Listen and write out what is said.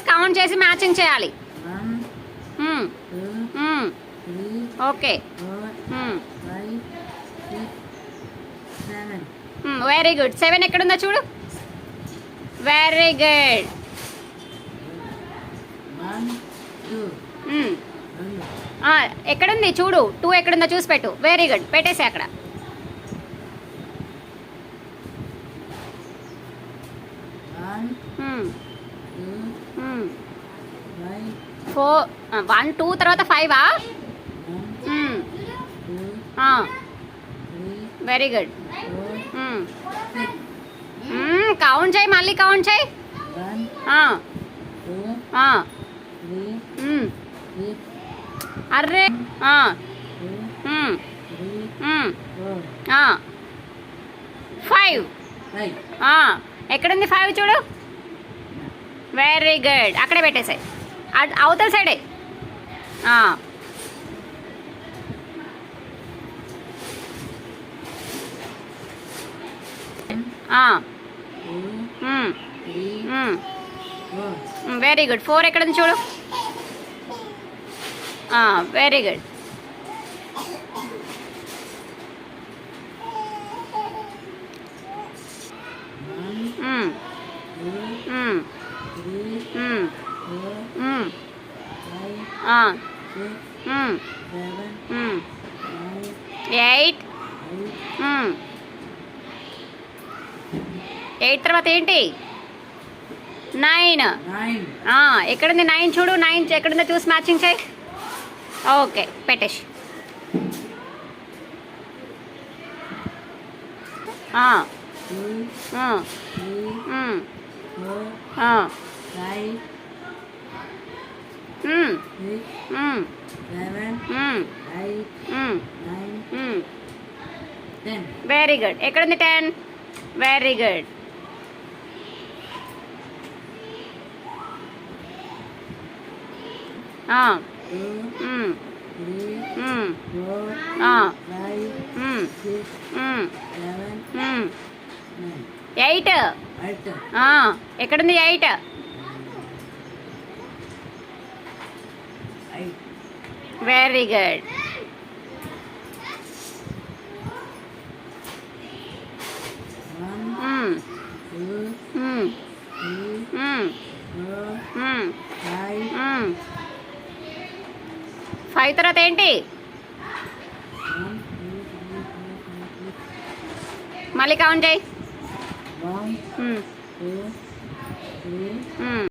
Count చేసి matching చేయాలి. 1 2 3 okay. 4 5 6 7. Very good. 7 ఎక్కడుందో చూడు. Very good. 1 2 ఎక్కడుంది చూడు. 2 ఎక్కడుందో చూసి పెట్టు. Very good. పెట్టేసి అక్కడ. 1 2 తర్వాత 5 వెరీ గుడ్. కౌంట్ చేయి, మళ్ళీ కౌంట్ చేయి. 1 2 3 అర్రే 5 ఎక్కడుంది 5 చూడు. Very good. అక్కడే పెట్టేసాయి. అవతల సైడే. Very good. 4 ఎక్కడుంది చూడు. Very good. ఎయిట్. 8 తర్వాత ఏంటి? 9. ఎక్కడుంది 9 చూడు. 9 ఎక్కడుందో చూసి మ్యాచింగ్ చేయి. ఓకే, పెట్టేసి. 10. Very good. ఎక్కడుంది 10? Very good. ఎయిట్. ఎక్కడుంది 8? Very good. 5 తర్వాత ఏంటి? మళ్ళీ కౌంట్ చేయి.